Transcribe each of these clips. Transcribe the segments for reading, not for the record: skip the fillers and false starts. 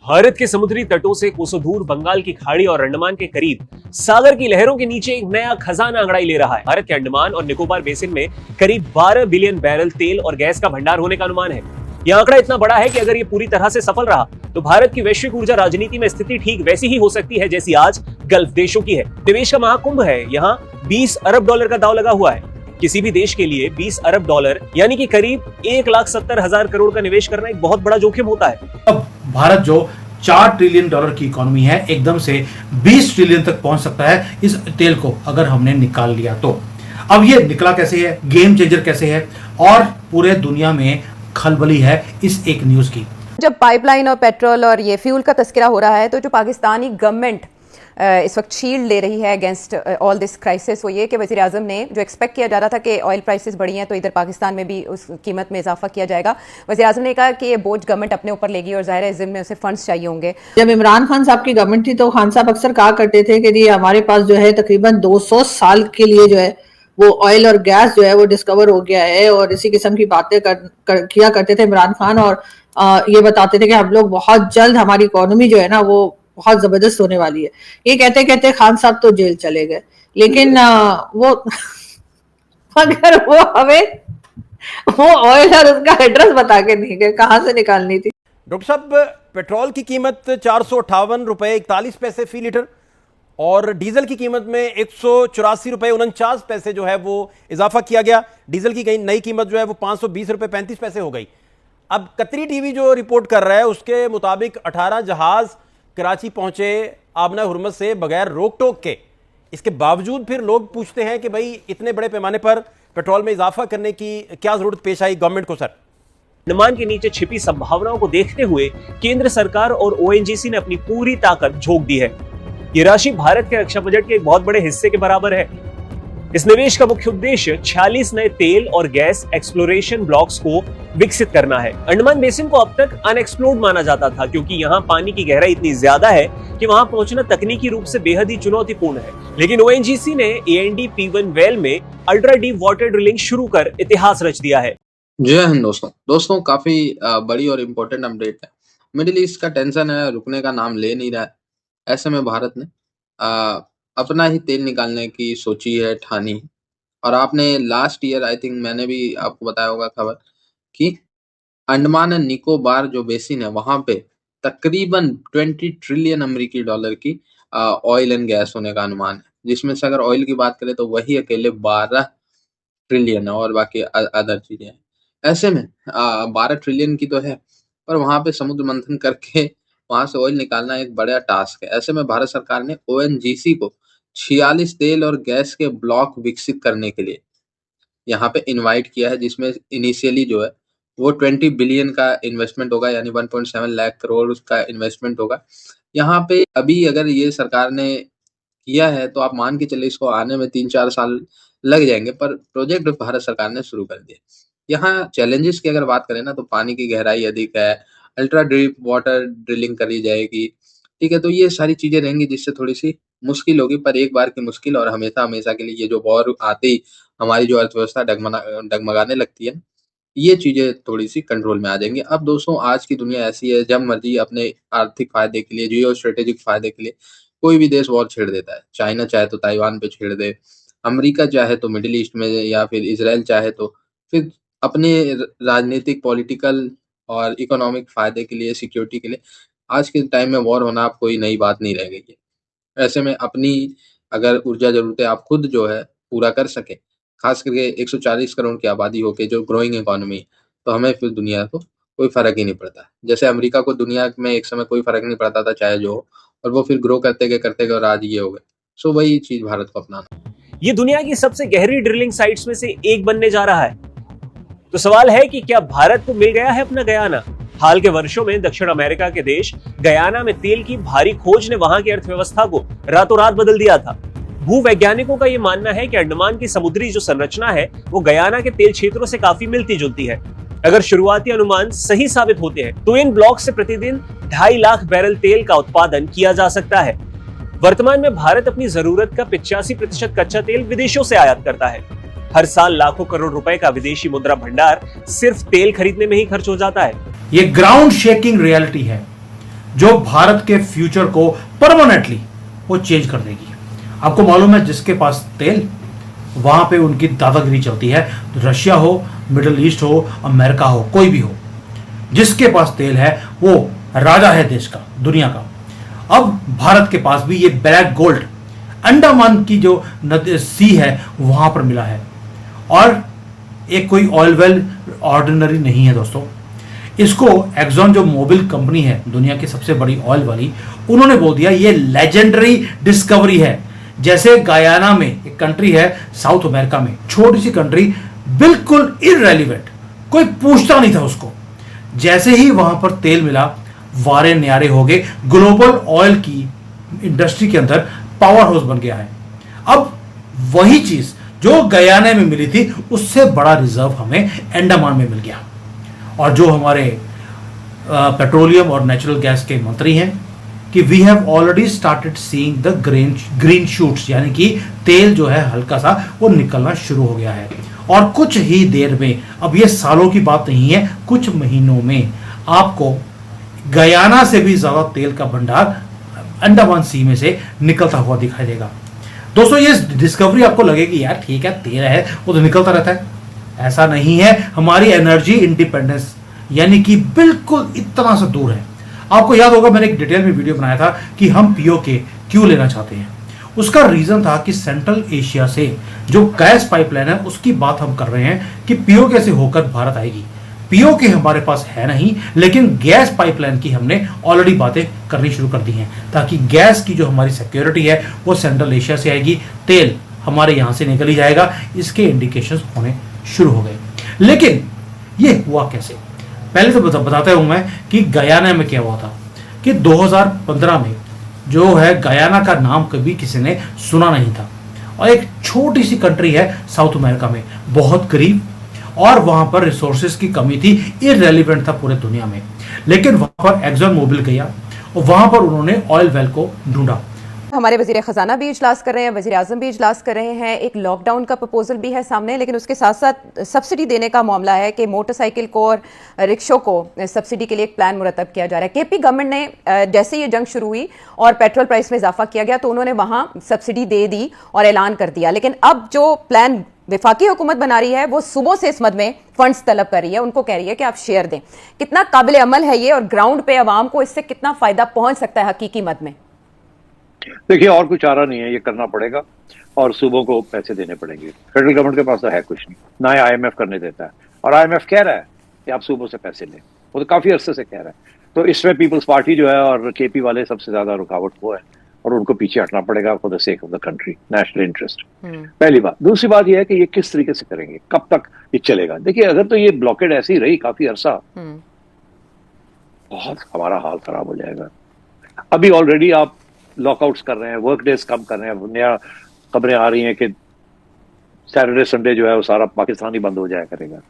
भारत के समुद्री तटों से कोसों दूर बंगाल की खाड़ी और अंडमान के करीब सागर की लहरों के नीचे एक नया खजाना अंगड़ाई ले रहा है। भारत के अंडमान और निकोबार बेसिन में करीब 12 बिलियन बैरल तेल और गैस का भंडार होने का अनुमान है। यह आंकड़ा इतना बड़ा है कि अगर ये पूरी तरह से सफल रहा तो भारत की वैश्विक ऊर्जा राजनीति में स्थिति ठीक वैसी ही हो सकती है जैसी आज गल्फ देशों की है। निवेश का महाकुंभ है। यहाँ 20 अरब डॉलर का दांव लगा हुआ है। किसी भी देश के लिए 20 अरब डॉलर यानी कि करीब 1,70,000 करोड़ का निवेश करना एक बहुत बड़ा जोखिम होता है। अब भारत जो 4 ट्रिलियन डॉलर की इकोनॉमी है, एकदम से 20 ट्रिलियन तक पहुंच सकता है इस तेल को अगर हमने निकाल लिया तो। अब ये निकला कैसे है, गेम चेंजर कैसे है और पूरे दुनिया में खलबली है इस एक न्यूज की। जब पाइपलाइन और पेट्रोल और ये फ्यूल का तस्करा हो रहा है तो जो पाकिस्तानी गवर्नमेंट इस वक्त शील्ड ले रही है अगेंस्ट ऑल दिस क्राइसिस, वो ये कि वज़ीर आज़म ने जो एक्सपेक्ट किया जा रहा था कि ऑयल प्राइसेस बढ़ी हैं तो इधर पाकिस्तान में भी उस कीमत में इजाफा किया जाएगा। वज़ीर आज़म ने कहा कि ये बोझ गवर्नमेंट अपने ऊपर लेगी और ज़ाहिर है ज़िम्मे में उसे फंड्स चाहिए होंगे। जब इमरान खान साहब की गवर्नमेंट थी तो खान साहब अक्सर कहा करते थे कि जी हमारे पास जो है तकरीबन 200 साल के लिए जो है वो ऑयल और गैस जो है वो डिस्कवर हो गया है, और इसी किस्म की बातें किया करते थे इमरान खान। और ये बताते थे कि हम लोग बहुत जल्द हमारी इकोनॉमी जो है ना वो बहुत जबरदस्त होने वाली है। ये कहते कहते खान साहब तो जेल चले गए, लेकिन वो अगर वो हमें वो ऑयल और उसका एड्रेस बता के नहीं गए कहाँ से निकालनी थी। डॉक्टर साहब, पेट्रोल की कीमत 458 रुपए 41 पैसे फी लीटर और डीजल की कीमत में 184 रुपए 49 पैसे जो है वो इजाफा किया गया। डीजल की नई कीमत जो है वो 520 रुपए 35 पैसे हो गई। अब कतरी टीवी जो रिपोर्ट कर रहा है उसके मुताबिक 18 जहाज कराची पहुंचे आबना हुरमत से बगैर रोक टोक के। इसके बावजूद फिर लोग पूछते हैं कि भाई इतने बड़े पैमाने पर पेट्रोल में इजाफा करने की क्या जरूरत पेश आई गवर्नमेंट को। सर, अंडमान के नीचे छिपी संभावनाओं को देखते हुए केंद्र सरकार और ओएनजीसी ने अपनी पूरी ताकत झोंक दी है। ये राशि भारत के रक्षा बजट के एक बहुत बड़े हिस्से के बराबर है। इस निवेश का मुख्य उद्देश्य 46 नए तेल और गैस एक्सप्लोरेशन ब्लॉक्स को विकसित करना है। अंडमान बेसिन को अब तक अनएक्सप्लोर्ड माना जाता था क्योंकि यहाँ पानी की गहराई इतनी ज्यादा है कि वहां पहुंचना तकनीकी रूप से बेहद ही चुनौतीपूर्ण है। लेकिन ओएनजीसी ने ANDP1 वेल में अल्ट्रा डीप वाटर ड्रिलिंग शुरू कर इतिहास रच दिया है। जय हिंद दोस्तों, काफी बड़ी और इम्पोर्टेंट अपडेट है। मिडिल ईस्ट का टेंशन है, रुकने का नाम ले नहीं रहा है। ऐसे में भारत ने अपना ही तेल निकालने की सोची है, ठानी। और आपने लास्ट ईयर आई थिंक मैंने भी आपको बताया होगा खबर कि अंडमान एंड निकोबार जो बेसिन है वहां पे तकरीबन 20 ट्रिलियन अमेरिकी डॉलर की ऑयल एंड गैस होने का अनुमान है, जिसमें से अगर ऑयल की बात करें तो वही अकेले 12 ट्रिलियन है और बाकी अदर चीजें हैं। ऐसे में 12 ट्रिलियन की तो है, पर वहां पे समुद्र मंथन करके वहां से ऑयल निकालना एक बड़ा टास्क है। ऐसे में भारत सरकार ने ओएनजीसी को 46 तेल और गैस के ब्लॉक विकसित करने के लिए यहाँ पे इनवाइट किया है, जिसमें इनिशियली जो है वो 20 बिलियन का इन्वेस्टमेंट होगा, यानी 1.7 लाख करोड़ का इन्वेस्टमेंट होगा। यहाँ पे अभी अगर ये सरकार ने किया है तो आप मान के चले इसको आने में 3-4 साल लग जाएंगे, पर प्रोजेक्ट भारत सरकार ने शुरू कर दिया। यहाँ चैलेंजेस की अगर बात करें ना तो पानी की गहराई अधिक है, अल्ट्रा डीप वाटर ड्रिलिंग करी जाएगी, ठीक है। तो ये सारी चीजें रहेंगी जिससे थोड़ी सी मुश्किल होगी, पर एक बार की मुश्किल और हमेशा के लिए ये जो वॉर आते ही हमारी जो अर्थव्यवस्था डगमगाने लगती है, ये चीजें थोड़ी सी कंट्रोल में आ जाएंगी। अब दोस्तों, आज की दुनिया ऐसी है, जब मर्जी अपने आर्थिक फायदे के लिए, जियो स्ट्रेटेजिक फायदे के लिए कोई भी देश वॉर छेड़ देता है। चाइना चाहे तो ताइवान पे छेड़ दे, अमेरिका चाहे तो मिडिल ईस्ट में, या फिर इजराइल चाहे तो फिर अपने राजनीतिक, पॉलिटिकल और इकोनॉमिक फायदे के लिए, सिक्योरिटी के लिए आज के टाइम में वॉर होना आप कोई नई बात नहीं रह गई है। ऐसे में अपनी अगर ऊर्जा जरूरतें आप खुद जो है पूरा कर सके, खास करके 140 करोड़ की आबादी होके जो ग्रोइंग इकोनॉमी है, तो हमें फिर दुनिया को कोई फर्क ही नहीं पड़ता। जैसे अमेरिका को दुनिया में एक समय कोई फर्क नहीं पड़ता था चाहे जो हो, और वो फिर ग्रो करते गए और आज ये हो गए। सो वही चीज भारत को अपनाना। ये दुनिया की सबसे गहरी ड्रिलिंग साइट्स में से एक बनने जा रहा है। तो सवाल है कि क्या भारत को मिल गया है अपना गयाना? हाल के वर्षों में दक्षिण अमेरिका के देश गयाना में तेल की भारी खोज ने वहां की अर्थव्यवस्था को रातों रात बदल दिया था। भूवैज्ञानिकों का यह मानना है कि अंडमान की समुद्री जो संरचना है वो गयाना के तेल क्षेत्रों से काफी मिलती जुलती है। अगर शुरुआती अनुमान सही साबित होते हैं तो इन ब्लॉक से प्रतिदिन 2.5 लाख बैरल तेल का उत्पादन किया जा सकता है। वर्तमान में भारत अपनी जरूरत का 85% कच्चा तेल विदेशों से आयात करता है। हर साल लाखों करोड़ रुपए का विदेशी मुद्रा भंडार सिर्फ तेल खरीदने में ही खर्च हो जाता है। ये ग्राउंड शेकिंग रियलिटी है। जो भारत के फ्यूचर को परमानेंटली वो चेंज कर देगी। आपको मालूम है जिसके पास तेल, वहां पे उनकी दादागिरी चलती है। रशिया हो, मिडिल ईस्ट हो, अमेरिका हो, कोई भी हो, जिसके पास तेल है वो राजा है देश का, दुनिया का। अब भारत के पास भी ये ब्लैक गोल्ड अंडमान की जो नदी सी है वहां पर मिला है, और एक कोई ऑयल वेल ऑर्डिनरी नहीं है दोस्तों। इसको एक्सॉन जो मोबिल कंपनी है दुनिया की सबसे बड़ी ऑयल वाली, उन्होंने बोल दिया ये लेजेंडरी डिस्कवरी है। जैसे गयाना में एक कंट्री है साउथ अमेरिका में, छोटी सी कंट्री, बिल्कुल इररेलेवेंट, कोई पूछता नहीं था उसको। जैसे ही वहां पर तेल मिला, वारे न्यारे हो गए। ग्लोबल ऑयल की इंडस्ट्री के अंदर पावर हाउस बन गया है। अब वही चीज जो गयाना में मिली थी, उससे बड़ा रिजर्व हमें अंडमान में मिल गया। और जो हमारे पेट्रोलियम और नेचुरल गैस के मंत्री हैं कि we have already started seeing the green shoots, यानी कि तेल जो है हल्का सा वो निकलना शुरू हो गया है। और कुछ ही देर में, अब ये सालों की बात नहीं है, कुछ महीनों में आपको गयाना से भी ज्यादा तेल का भंडार अंडमान सी में से निकलता हुआ दिखाई देगा। दोस्तों ये डिस्कवरी आपको लगेगी यार ठीक है तेल है वो तो निकलता रहता है, ऐसा नहीं है। हमारी एनर्जी इंडिपेंडेंस यानी कि बिल्कुल इतना सा दूर है। आपको याद होगा मैंने एक डिटेल में वीडियो बनाया था कि हम पीओके क्यों लेना चाहते हैं। उसका रीजन था कि सेंट्रल एशिया से जो गैस पाइपलाइन है उसकी बात हम कर रहे हैं कि पीओके से होकर भारत आएगी। पीओके हमारे पास है नहीं, लेकिन गैस पाइपलाइन की हमने ऑलरेडी बातें करनी शुरू कर दी हैं, ताकि गैस की जो हमारी सिक्योरिटी है वो सेंट्रल एशिया से आएगी, तेल हमारे यहां से निकल ही जाएगा। इसके इंडिकेशंस होने शुरू हो गए। लेकिन ये हुआ कैसे, पहले तो बताता हूं मैं कि गयाना में क्या हुआ था। कि 2015 में जो है गयाना का नाम कभी किसी ने सुना नहीं था, और एक छोटी सी कंट्री है साउथ अमेरिका में, बहुत करीब, और वहां पर रिसोर्सेज की कमी थी, इररेलेवेंट था पूरे दुनिया में। लेकिन वहां पर एक्सॉन मोबिल गया और वहां पर उन्होंने ऑयल वेल को ढूंढा। हमारे वजीर खजाना भी इजलास कर रहे हैं, वजीर आजम भी इजलास कर रहे हैं। एक लॉकडाउन का प्रपोजल भी है सामने, लेकिन उसके साथ साथ सब्सिडी देने का मामला है कि मोटरसाइकिल को और रिक्शों को सब्सिडी के लिए एक प्लान मुरतब किया जा रहा है। केपी गवर्नमेंट ने जैसे ये जंग शुरू हुई और पेट्रोल प्राइस में इजाफा किया गया तो उन्होंने वहां सब्सिडी दे दी और ऐलान कर दिया। लेकिन अब जो प्लान वफाकी हुकूमत बना रही है वो सुबह से इस मद में फंड्स तलब कर रही है, उनको कह रही है कि आप शेयर दें। कितना काबिल अमल है ये, और ग्राउंड पे अवाम को इससे कितना फायदा पहुंच सकता है हकीकी मद में? देखिए और कुछ चारा नहीं है, ये करना पड़ेगा और सूबों को पैसे देने पड़ेंगे। फेडरल गवर्नमेंट के पास तो है कुछ नहीं, ना ही आईएमएफ करने देता है, और आईएमएफ कह रहा है कि आप सूबों से पैसे लें, वो तो काफी अरसे से कह रहा है। तो इसमें पीपल्स पार्टी जो है और केपी वाले सबसे ज्यादा रुकावट वो है, और उनको पीछे हटना पड़ेगा for the sake of the country, national interest. पहली बात। दूसरी बात यह है कि ये किस तरीके से करेंगे, कब तक ये चलेगा। देखिए अगर तो ये ब्लॉकेड ऐसी ही रही काफी अरसा, बहुत हमारा हाल खराब हो जाएगा। अभी ऑलरेडी आप लॉकआउट्स कर रहे हैं, वर्क डेज कम कर रहे हैं, नया खबरें आ रही हैं कि सैटरडे संडे जो है वो सारा पाकिस्तानी बंद हो जाया करेगा,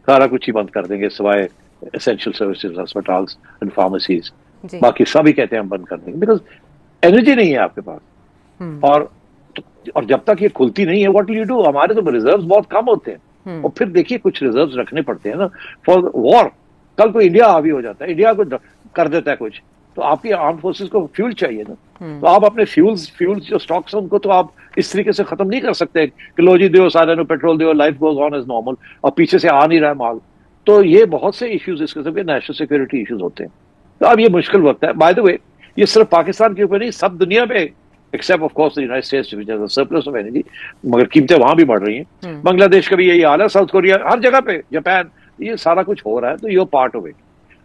सारा कुछ ही बंद कर देंगे सिवाय essential services, hospitals and pharmacies, बाकी सभी कहते हैं हम बंद कर देंगे, बिकॉज एनर्जी नहीं है आपके पास। और जब तक ये खुलती नहीं है व्हाट विल यू डू। हमारे तो रिजर्व्स बहुत कम होते हैं, और फिर देखिए कुछ रिजर्व्स रखने पड़ते हैं ना फॉर वॉर। कल को इंडिया हावी हो जाता है, इंडिया को कर देता है कुछ, तो आपकी आर्म फोर्सेस को फ्यूल चाहिए ना, तो आप अपने फ्यूल्स जो स्टॉक्स हैं उनको तो आप इस तरीके से खत्म नहीं कर सकते कि लो जी दो सारे पेट्रोल दो, life goes on as normal, और पीछे से आ नहीं रहा है माल। तो ये बहुत से इश्यूज इस किस्म के नेशनल सिक्योरिटी इश्यूज होते हैं। तो अब ये मुश्किल वक्त है। बाय द वे ये सिर्फ पाकिस्तान के ऊपर नहीं, सब दुनिया में, except of course the United states which has a surplus of energy, मगर कीमतें वहां भी बढ़ रही हैं। बांग्लादेश का भी यही हाल है, साउथ कोरिया, हर जगह पे, जापान, ये सारा कुछ हो रहा है। तो ये पार्ट ऑफ इट।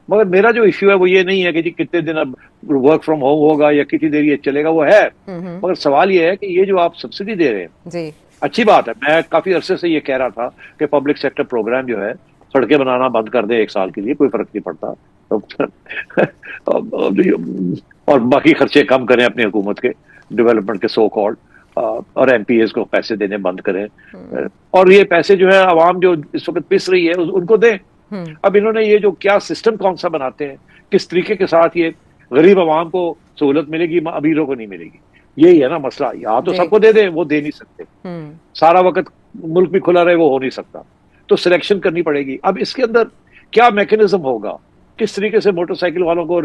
मगर मेरा जो इश्यू है वो ये नहीं है कि जी कितने दिन अब वर्क फ्रॉम होम होगा या कितनी देर ये चलेगा, वो है। मगर सवाल ये है कि ये जो आप सब्सिडी दे रहे हैं जी, अच्छी अच्छी बात है। मैं काफी अरसे से ये कह रहा था कि पब्लिक सेक्टर प्रोग्राम जो है सड़कें बनाना बंद कर दे 1 साल के लिए, कोई फर्क नहीं पड़ता, और बाकी खर्चे कम करें अपनी हुकूमत के डेवलपमेंट के सो कॉल्ड, और एमपीएस को पैसे देने बंद करें, और ये पैसे जो है आवाम जो इस वक्त पिस रही है उनको दें। अब इन्होंने ये जो क्या सिस्टम कौन सा बनाते हैं, किस तरीके के साथ ये गरीब आवाम को सहूलत मिलेगी, अमीरों को नहीं मिलेगी, यही है ना मसला। या तो सबको दे दे, वो दे नहीं सकते, सारा वक्त मुल्क भी खुला रहे, वो हो नहीं सकता, तो सिलेक्शन करनी पड़ेगी। अब इसके अंदर क्या मैकेनिज्म होगा किस तरीके से मोटरसाइकिल वालों को